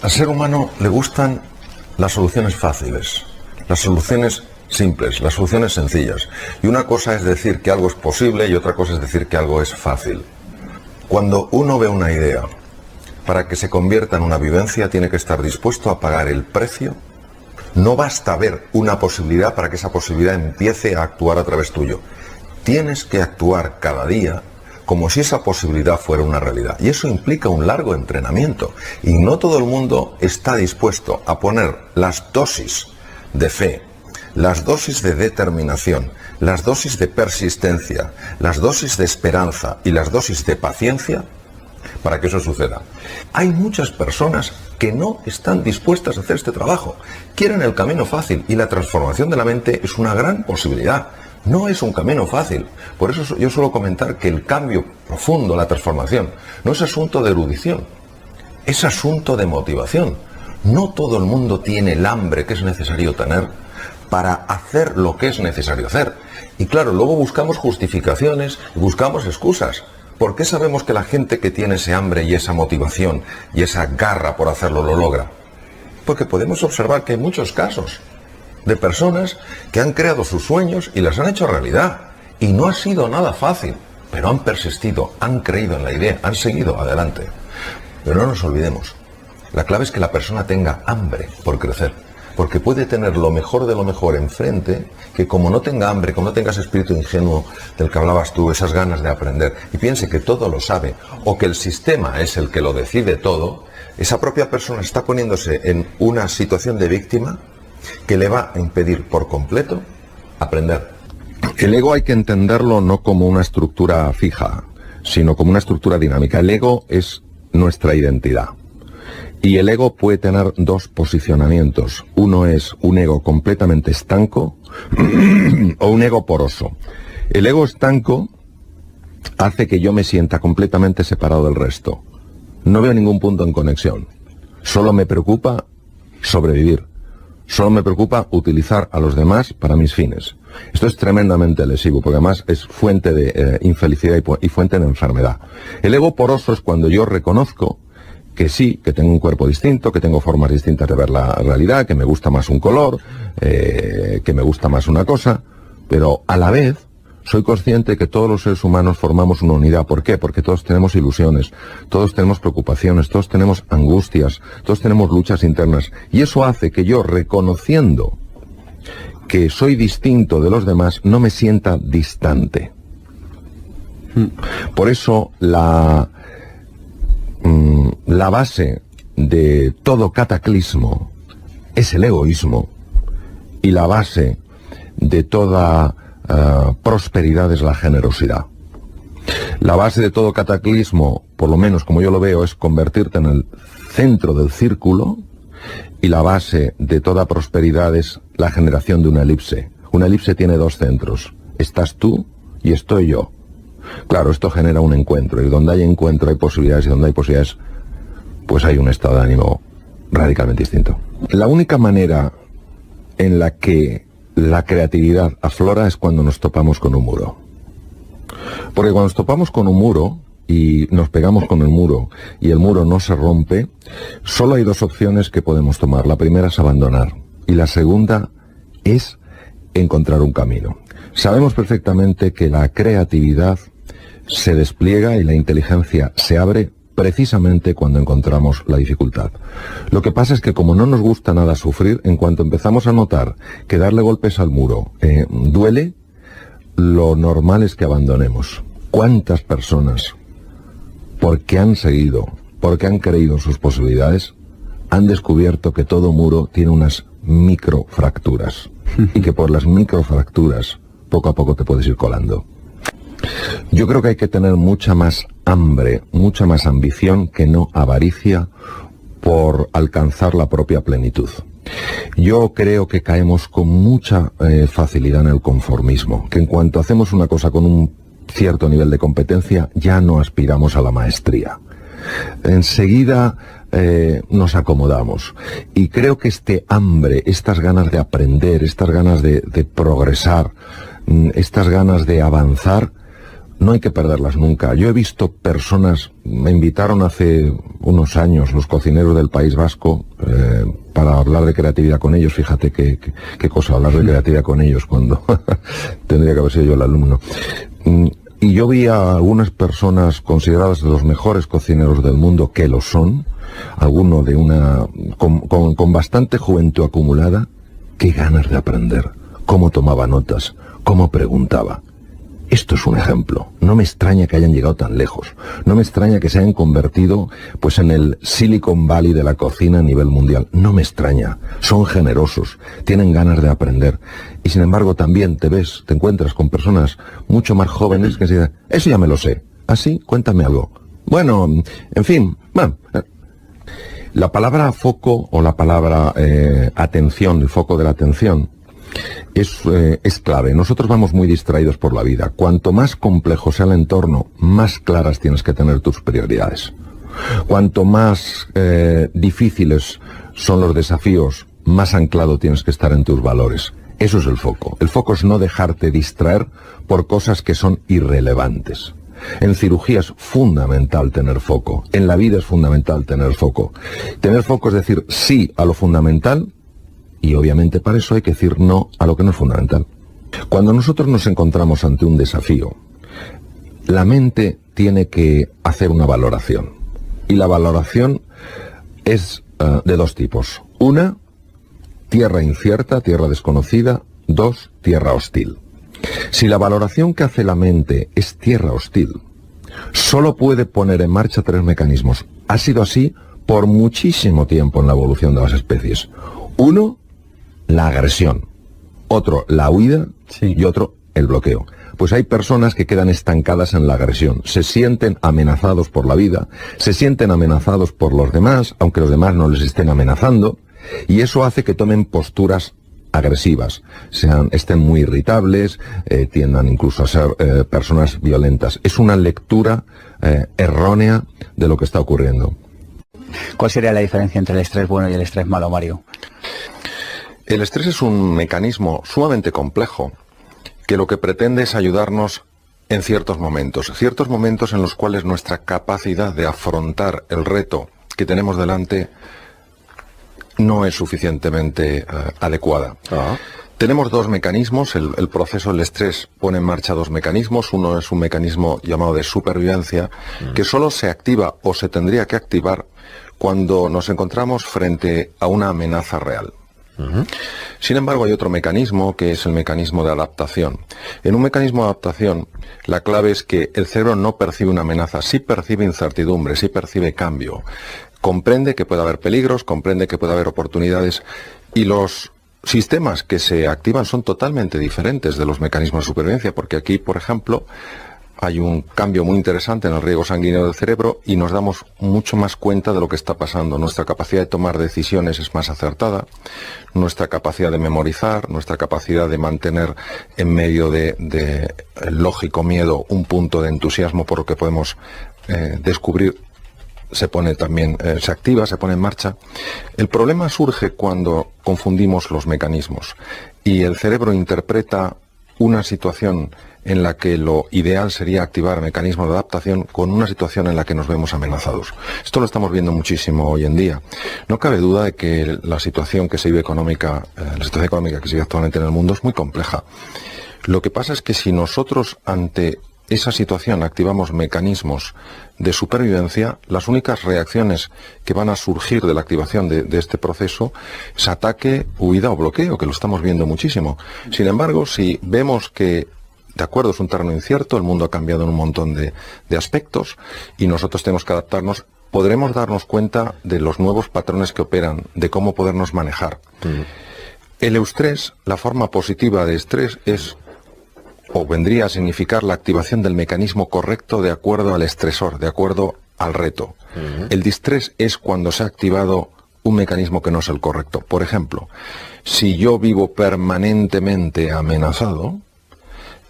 Al ser humano le gustan las soluciones fáciles, las soluciones simples, las soluciones sencillas. Y una cosa es decir que algo es posible y otra cosa es decir que algo es fácil. Cuando uno ve una idea, para que se convierta en una vivencia, tiene que estar dispuesto a pagar el precio. No basta ver una posibilidad para que esa posibilidad empiece a actuar a través tuyo. Tienes que actuar cada día como si esa posibilidad fuera una realidad. Y eso implica un largo entrenamiento. Y no todo el mundo está dispuesto a poner las dosis de fe, las dosis de determinación, las dosis de persistencia, las dosis de esperanza y las dosis de paciencia para que eso suceda. Hay muchas personas que no están dispuestas a hacer este trabajo. Quieren el camino fácil y la transformación de la mente es una gran posibilidad. No es un camino fácil. Por eso yo suelo comentar que el cambio profundo, la transformación, no es asunto de erudición, es asunto de motivación. No todo el mundo tiene el hambre que es necesario tener para hacer lo que es necesario hacer. Y claro, luego buscamos justificaciones, buscamos excusas. ¿Por qué sabemos que la gente que tiene ese hambre y esa motivación y esa garra por hacerlo lo logra? Porque podemos observar que hay muchos casos de personas que han creado sus sueños y las han hecho realidad. Y no ha sido nada fácil, pero han persistido, han creído en la idea, han seguido adelante. Pero no nos olvidemos, la clave es que la persona tenga hambre por crecer. Porque puede tener lo mejor de lo mejor enfrente, que como no tenga hambre, como no tenga ese espíritu ingenuo del que hablabas tú, esas ganas de aprender, y piense que todo lo sabe, o que el sistema es el que lo decide todo, esa propia persona está poniéndose en una situación de víctima que le va a impedir por completo aprender. El ego hay que entenderlo no como una estructura fija, sino como una estructura dinámica. El ego es nuestra identidad. Y el ego puede tener dos posicionamientos. Uno es un ego completamente estanco o un ego poroso. El ego estanco hace que yo me sienta completamente separado del resto. No veo ningún punto en conexión. Solo me preocupa sobrevivir. Solo me preocupa utilizar a los demás para mis fines. Esto es tremendamente lesivo, porque además es fuente de infelicidad y fuente de enfermedad. El ego poroso es cuando yo reconozco que sí, que tengo un cuerpo distinto, que tengo formas distintas de ver la realidad, que me gusta más un color, que me gusta más una cosa, pero a la vez soy consciente que todos los seres humanos formamos una unidad. ¿Por qué? Porque todos tenemos ilusiones, todos tenemos preocupaciones, todos tenemos angustias, todos tenemos luchas internas. Y eso hace que yo, reconociendo que soy distinto de los demás, no me sienta distante. Por eso la base de todo cataclismo es el egoísmo, y la base de toda prosperidad es la generosidad. La base de todo cataclismo, por lo menos como yo lo veo, es convertirte en el centro del círculo, y la base de toda prosperidad es la generación de una elipse. Una elipse tiene dos centros: estás tú y estoy yo. Claro, esto genera un encuentro, y donde hay encuentro hay posibilidades, y donde hay posibilidades, pues hay un estado de ánimo radicalmente distinto. La única manera en la que la creatividad aflora es cuando nos topamos con un muro. Porque cuando nos topamos con un muro y nos pegamos con el muro y el muro no se rompe, solo hay dos opciones que podemos tomar. La primera es abandonar, y la segunda es encontrar un camino. Sabemos perfectamente que la creatividad se despliega y la inteligencia se abre precisamente cuando encontramos la dificultad. Lo que pasa es que, como no nos gusta nada sufrir, en cuanto empezamos a notar que darle golpes al muro duele, lo normal es que abandonemos. ¿Cuántas personas, porque han seguido, porque han creído en sus posibilidades, han descubierto que todo muro tiene unas microfracturas, y que por las microfracturas poco a poco te puedes ir colando? Yo creo que hay que tener mucha más hambre, mucha más ambición, que no avaricia, por alcanzar la propia plenitud. Yo creo que caemos con mucha facilidad en el conformismo, que en cuanto hacemos una cosa con un cierto nivel de competencia, ya no aspiramos a la maestría. Enseguida nos acomodamos. Y creo que este hambre, estas ganas de aprender, estas ganas de progresar, estas ganas de avanzar, no hay que perderlas nunca. Yo he visto personas, me invitaron hace unos años los cocineros del País Vasco para hablar de creatividad con ellos. Fíjate qué cosa, hablar de creatividad con ellos cuando tendría que haber sido yo el alumno. Y yo vi a algunas personas consideradas de los mejores cocineros del mundo, que lo son, alguno de con bastante juventud acumulada, qué ganas de aprender, cómo tomaba notas, cómo preguntaba. Esto es un ejemplo. No me extraña que hayan llegado tan lejos. No me extraña que se hayan convertido pues en el Silicon Valley de la cocina a nivel mundial. No me extraña. Son generosos, tienen ganas de aprender. Y sin embargo también te encuentras con personas mucho más jóvenes que dicen, eso ya me lo sé. ¿Así? Cuéntame algo. Bueno, en fin, bueno. La palabra foco o la palabra atención, el foco de la atención, es clave. Nosotros vamos muy distraídos por la vida. Cuanto más complejo sea el entorno, más claras tienes que tener tus prioridades. Cuanto más difíciles son los desafíos, más anclado tienes que estar en tus valores. Eso es el foco. El foco es no dejarte distraer por cosas que son irrelevantes. En cirugía es fundamental tener foco. En la vida es fundamental tener foco. Tener foco es decir sí a lo fundamental. Y obviamente para eso hay que decir no a lo que no es fundamental. Cuando nosotros nos encontramos ante un desafío, la mente tiene que hacer una valoración. Y la valoración es de dos tipos. Una, tierra incierta, tierra desconocida. Dos, tierra hostil. Si la valoración que hace la mente es tierra hostil, solo puede poner en marcha tres mecanismos. Ha sido así por muchísimo tiempo en la evolución de las especies. Uno, la agresión, otro la huida y otro el bloqueo. Pues hay personas que quedan estancadas en la agresión, se sienten amenazados por la vida, se sienten amenazados por los demás, aunque los demás no les estén amenazando, y eso hace que tomen posturas agresivas, estén muy irritables, tiendan incluso a ser personas violentas. Es una lectura errónea de lo que está ocurriendo. ¿Cuál sería la diferencia entre el estrés bueno y el estrés malo, Mario? El estrés es un mecanismo sumamente complejo que lo que pretende es ayudarnos en ciertos momentos en los cuales nuestra capacidad de afrontar el reto que tenemos delante no es suficientemente adecuada. Tenemos dos mecanismos, el proceso del estrés pone en marcha dos mecanismos. Uno es un mecanismo llamado de supervivencia, que solo se activa o se tendría que activar cuando nos encontramos frente a una amenaza real. Sin embargo, hay otro mecanismo que es el mecanismo de adaptación. En un mecanismo de adaptación, la clave es que el cerebro no percibe una amenaza, sí percibe incertidumbre, sí percibe cambio. Comprende que puede haber peligros, comprende que puede haber oportunidades, y los sistemas que se activan son totalmente diferentes de los mecanismos de supervivencia, porque aquí, por ejemplo, hay un cambio muy interesante en el riego sanguíneo del cerebro y nos damos mucho más cuenta de lo que está pasando. Nuestra capacidad de tomar decisiones es más acertada, nuestra capacidad de memorizar, nuestra capacidad de mantener en medio de lógico miedo un punto de entusiasmo por lo que podemos descubrir, se pone también, se activa, se pone en marcha. El problema surge cuando confundimos los mecanismos y el cerebro interpreta una situación en la que lo ideal sería activar mecanismos de adaptación con una situación en la que nos vemos amenazados. Esto lo estamos viendo muchísimo hoy en día. No cabe duda de que la situación que se vive económica, la situación económica que se vive actualmente en el mundo es muy compleja. Lo que pasa es que si nosotros ante esa situación activamos mecanismos de supervivencia, las únicas reacciones que van a surgir de la activación de este proceso es ataque, huida o bloqueo, que lo estamos viendo muchísimo. Sin embargo, si vemos que de acuerdo, es un terreno incierto, el mundo ha cambiado en un montón de aspectos y nosotros tenemos que adaptarnos, podremos darnos cuenta de los nuevos patrones que operan, de cómo podernos manejar. El eustrés, la forma positiva de estrés es, o vendría a significar la activación del mecanismo correcto de acuerdo al estresor, de acuerdo al reto. El distrés es cuando se ha activado un mecanismo que no es el correcto. Por ejemplo, si yo vivo permanentemente amenazado,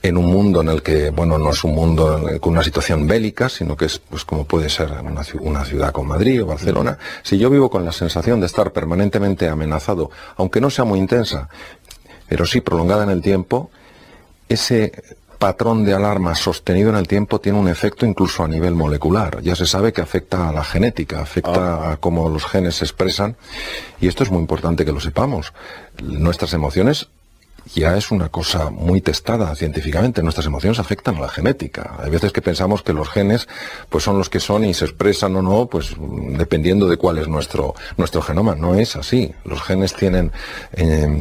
en un mundo en el que, bueno, no es un mundo con una situación bélica, sino que es, pues, como puede ser una ciudad como Madrid o Barcelona. Si yo vivo con la sensación de estar permanentemente amenazado, aunque no sea muy intensa, pero sí prolongada en el tiempo, ese patrón de alarma sostenido en el tiempo tiene un efecto incluso a nivel molecular. Ya se sabe que afecta a la genética, afecta a cómo los genes se expresan, y esto es muy importante que lo sepamos. Nuestras emociones ya es una cosa muy testada científicamente. Nuestras emociones afectan a la genética. Hay veces que pensamos que los genes pues son los que son y se expresan o no, pues dependiendo de cuál es nuestro genoma. No es así. Los genes tienen,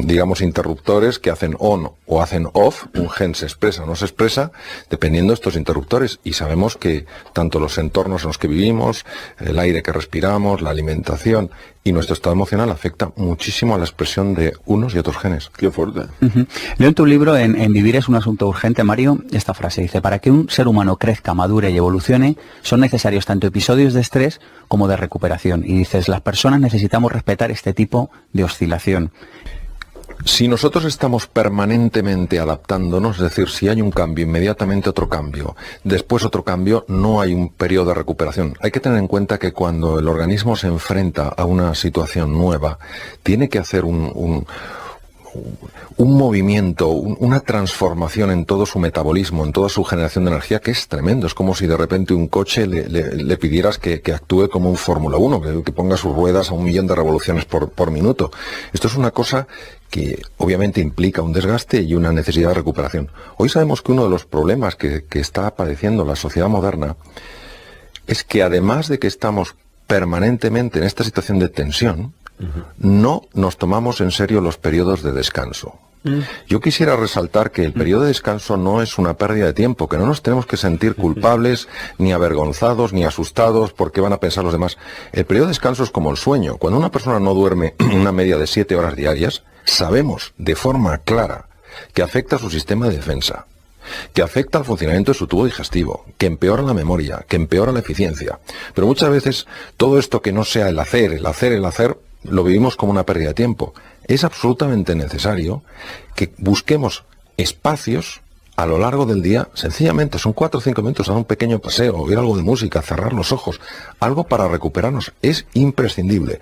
digamos, interruptores que hacen on o hacen off. Un gen se expresa o no se expresa dependiendo de estos interruptores. Y sabemos que tanto los entornos en los que vivimos, el aire que respiramos, la alimentación y nuestro estado emocional afecta muchísimo a la expresión de unos y otros genes. Qué fuerte. Leo en tu libro, en Vivir es un asunto urgente, Mario, esta frase dice: para que un ser humano crezca, madure y evolucione, son necesarios tanto episodios de estrés como de recuperación. Y dices, las personas necesitamos respetar este tipo de oscilación. Si nosotros estamos permanentemente adaptándonos, es decir, si hay un cambio, inmediatamente otro cambio, después otro cambio, no hay un periodo de recuperación. Hay que tener en cuenta que cuando el organismo se enfrenta a una situación nueva, tiene que hacer un movimiento, una transformación en todo su metabolismo, en toda su generación de energía, que es tremendo. Es como si de repente un coche le pidieras que actúe como un Fórmula 1, que ponga sus ruedas a 1.000.000 de revoluciones por minuto. Esto es una cosa que obviamente implica un desgaste y una necesidad de recuperación. Hoy sabemos que uno de los problemas que está padeciendo la sociedad moderna es que, además de que estamos permanentemente en esta situación de tensión, no nos tomamos en serio los periodos de descanso. Yo quisiera resaltar que el periodo de descanso no es una pérdida de tiempo, que no nos tenemos que sentir culpables, ni avergonzados, ni asustados por qué van a pensar los demás. El periodo de descanso es como el sueño. Cuando una persona no duerme una media de 7 horas diarias, sabemos de forma clara que afecta a su sistema de defensa, que afecta al funcionamiento de su tubo digestivo, que empeora la memoria, que empeora la eficiencia. Pero muchas veces todo esto que no sea el hacer, lo vivimos como una pérdida de tiempo. Es absolutamente necesario que busquemos espacios a lo largo del día, sencillamente, son 4 o 5 minutos, dar un pequeño paseo, oír algo de música, cerrar los ojos, algo para recuperarnos. Es imprescindible.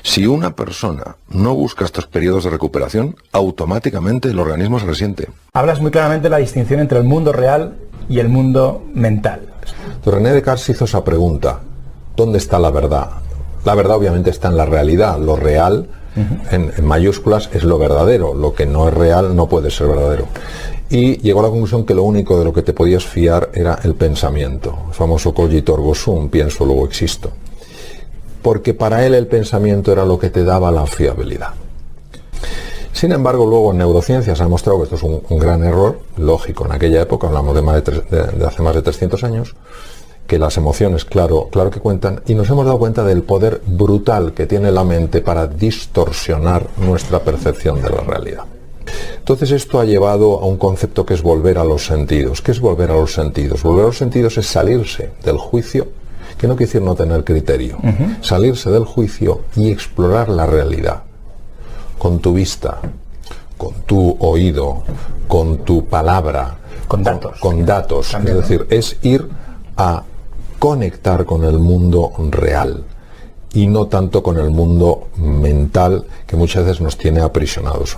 Si una persona no busca estos periodos de recuperación, automáticamente el organismo se resiente. Hablas muy claramente de la distinción entre el mundo real y el mundo mental. René Descartes hizo esa pregunta: ¿dónde está la verdad? La verdad obviamente está en la realidad. Lo real, en mayúsculas, es lo verdadero. Lo que no es real no puede ser verdadero. Y llegó a la conclusión que lo único de lo que te podías fiar era el pensamiento. El famoso cogito ergo sum, pienso luego existo. Porque para él el pensamiento era lo que te daba la fiabilidad. Sin embargo, luego en neurociencia se ha demostrado que esto es un gran error, lógico, en aquella época, hablamos de hace más de 300 años, que las emociones, claro que cuentan, y nos hemos dado cuenta del poder brutal que tiene la mente para distorsionar nuestra percepción de la realidad. Entonces esto ha llevado a un concepto que es volver a los sentidos. ¿Qué es volver a los sentidos? Volver a los sentidos es salirse del juicio, que no quiere decir no tener criterio, salirse del juicio y explorar la realidad, con tu vista, con tu oído, con tu palabra, con datos. Con datos, también, es decir, es ir a conectar con el mundo real y no tanto con el mundo mental que muchas veces nos tiene aprisionados.